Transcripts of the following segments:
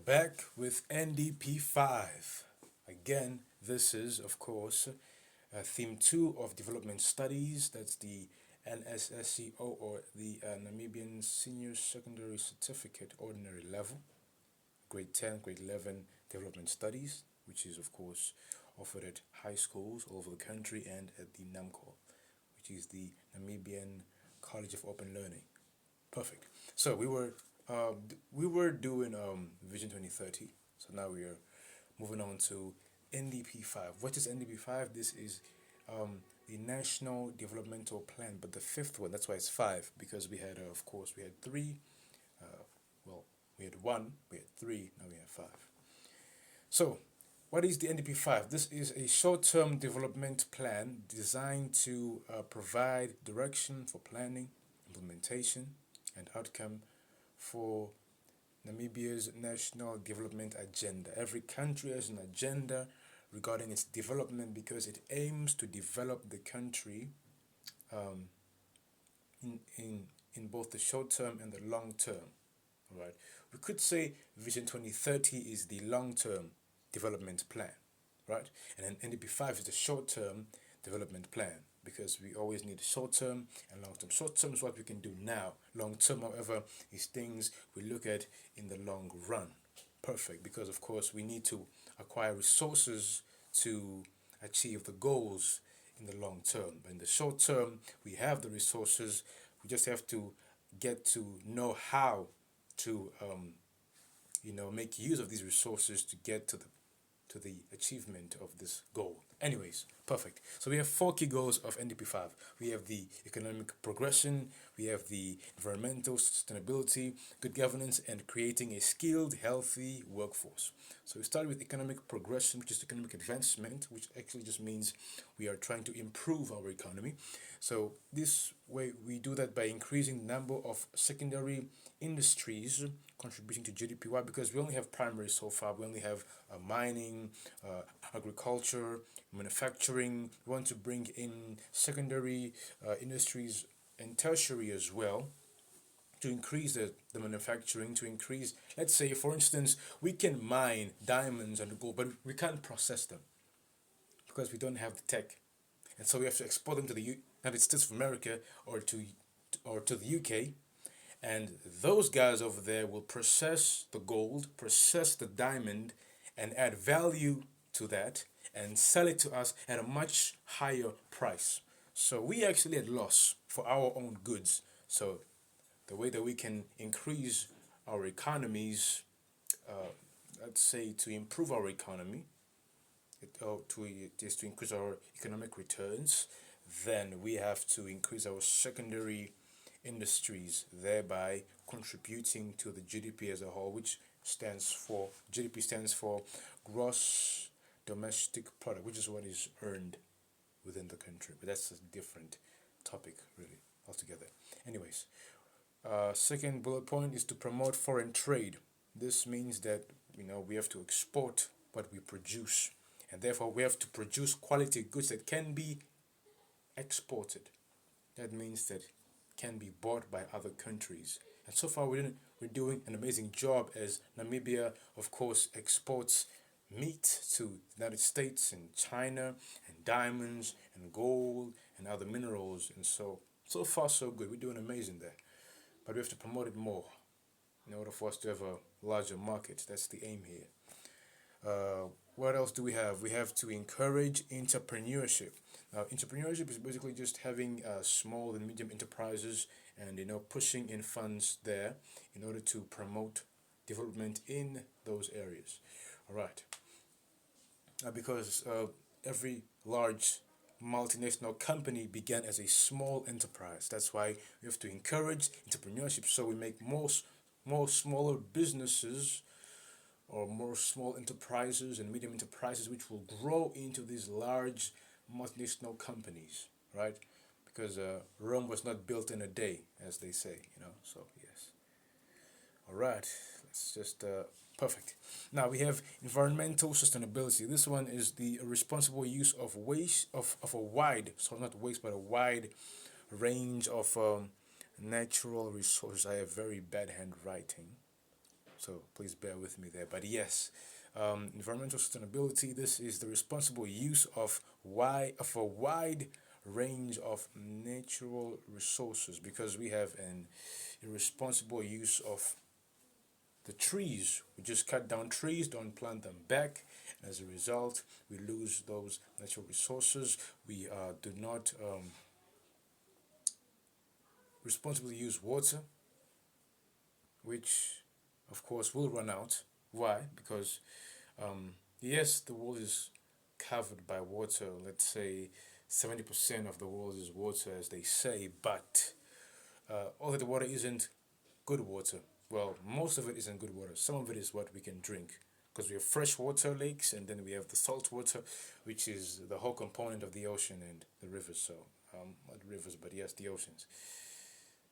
back with NDP5. Again, this is, of course, theme 2 of development studies. That's the NSSCO or the Namibian Senior Secondary Certificate Ordinary Level, grade 10, grade 11 development studies, which is, of course, offered at high schools all over the country and at the NAMCO, which is the Namibian College of Open Learning. Perfect. So we were doing Vision 2030. So now we are moving on to NDP5. What is NDP5? This is the National Developmental Plan, but the fifth one. That's why it's five, because we had, of course, we had three. Well, we had one, we had three, now we have five. So, what is the NDP5? This is a short-term development plan designed to provide direction for planning, implementation, and outcome for Namibia's national development agenda. Every country has an agenda regarding its development because it aims to develop the country um, in both the short term and the long term. Right? We could say Vision 2030 is the long term development plan, right? And then NDP5 is the short term development plan because we always need short term and long term. Short term is what we can do now. Long term, however, is things we look at in the long run. Perfect, because of course we need to acquire resources to achieve the goals in the long term. But in the short term, we have the resources. We just have to get to know how to make use of these resources to get to the achievement of this goal. Anyways, perfect. So we have four key goals of NDP5. We have the economic progression, we have the environmental sustainability, good governance, and creating a skilled, healthy workforce. So we start with economic progression, which is economic advancement, which actually just means we are trying to improve our economy. So this way we do that by increasing the number of secondary industries contributing to GDP. Why? Because we only have primary so far. We only have mining, agriculture, manufacturing. We want to bring in secondary industries and tertiary as well to increase the manufacturing, to increase, let's say, for instance, we can mine diamonds and gold, but we can't process them because we don't have the tech. And so we have to export them to the United States of America or to the UK, and those guys over there will process the gold, process the diamond, and add value to that and sell it to us at a much higher price. So we actually at loss for our own goods. So the way that we can increase our economies, let's say to improve our economy, it is to increase our economic returns, then we have to increase our secondary industries, thereby contributing to the GDP as a whole, which stands for GDP stands for gross domestic product, which is what is earned within the country. But that's a different topic, really, altogether. Anyways, second bullet point is to promote foreign trade. This means that we have to export what we produce, and therefore we have to produce quality goods that can be exported. That means that can be bought by other countries. And so far we're doing an amazing job, as Namibia, of course, exports meat to the United States and China, and diamonds and gold and other minerals. And so far so good. We're doing amazing there. But we have to promote it more in order for us to have a larger market. That's the aim here. What else do we have? We have to encourage entrepreneurship. Now, entrepreneurship is basically just having small and medium enterprises and pushing in funds there in order to promote development in those areas. All right. Because every large multinational company began as a small enterprise. That's why we have to encourage entrepreneurship, so we make more smaller businesses or more small enterprises and medium enterprises, which will grow into these large multinational companies, right? Because Rome was not built in a day, as they say, So yes. All right, let's just perfect. Now we have environmental sustainability. This one is the responsible use of waste of a wide, so not waste, but a wide range of natural resources. I have very bad handwriting. So please bear with me there. But yes, environmental sustainability. This is the responsible use of a wide range of natural resources, because we have an irresponsible use of the trees. We just cut down trees, don't plant them back. And as a result, we lose those natural resources. We do not responsibly use water, which of course will run out. Why? Because yes, the world is covered by water. Let's say 70% of the world is water, as they say, but all of the water isn't good water. Well, most of it isn't good water. Some of it is what we can drink, because we have freshwater lakes, and then we have the salt water, which is the whole component of the ocean and the rivers. So, not rivers, but yes, the oceans.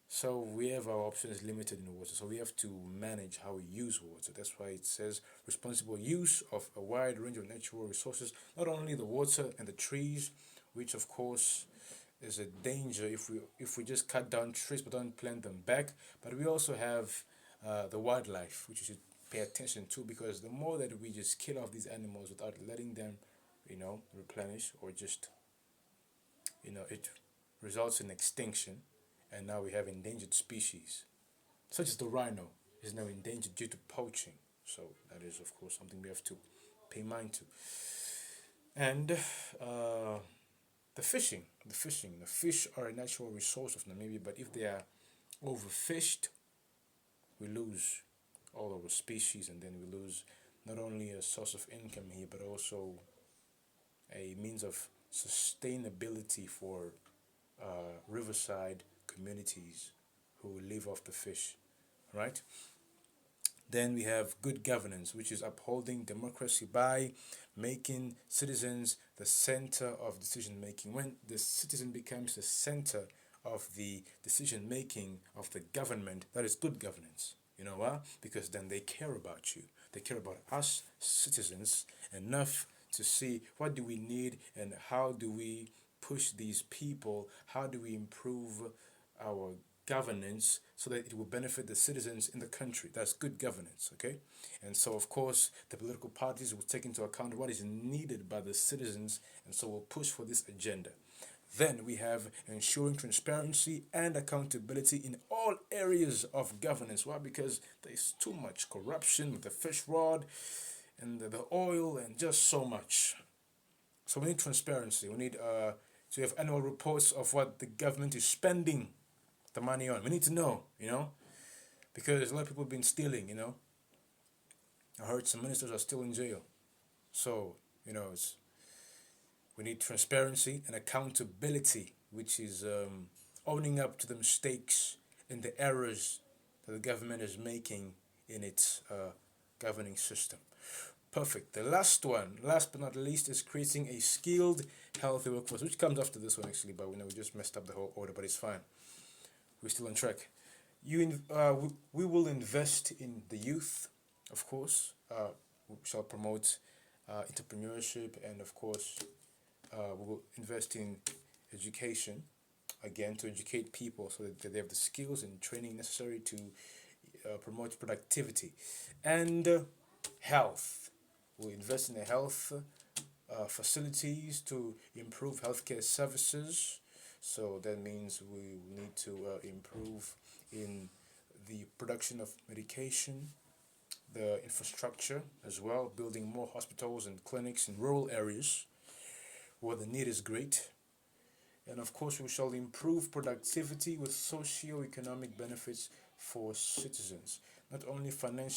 So we have our options limited in water. So we have to manage how we use water. That's why it says responsible use of a wide range of natural resources, not only the water and the trees, which of course is a danger if we just cut down trees but don't plant them back. But we also have the wildlife, which you should pay attention to, because the more that we just kill off these animals without letting them, replenish, or just, it results in extinction, and now we have endangered species, such as the rhino is now endangered due to poaching. So that is, of course, something we have to pay mind to. And the fish are a natural resource of Namibia, but if they are overfished, we lose all our species, and then we lose not only a source of income here, but also a means of sustainability for riverside communities who live off the fish, right? Then we have good governance, which is upholding democracy by making citizens the center of decision making. When the citizen becomes the center of the decision making of the government, that is good governance. You know why? Because then they care about you. They care about us citizens enough to see what do we need and how do we push these people, how do we improve our governance so that it will benefit the citizens in the country. That's good governance, okay? And so, of course, the political parties will take into account what is needed by the citizens, and so will push for this agenda. Then we have ensuring transparency and accountability in all areas of governance. Why? Because there's too much corruption with the fish rod and the oil and just so much. So we need transparency. We need to have annual reports of what the government is spending the money on. We need to know, because a lot of people have been stealing. I heard some ministers are still in jail. So, we need transparency and accountability, which is owning up to the mistakes and the errors that the government is making in its governing system. Perfect. The last one, last but not least, is creating a skilled, healthy workforce, which comes after this one actually, but we just messed up the whole order, but it's fine. We're still on track. We will invest in the youth, of course. We shall promote entrepreneurship, and of course, we will invest in education, again, to educate people so that they have the skills and training necessary to promote productivity. And health. We'll invest in the health facilities to improve healthcare services. So that means we need to improve in the production of medication, the infrastructure as well, building more hospitals and clinics in rural areas where the need is great. And of course, we shall improve productivity with socio-economic benefits for citizens, not only financial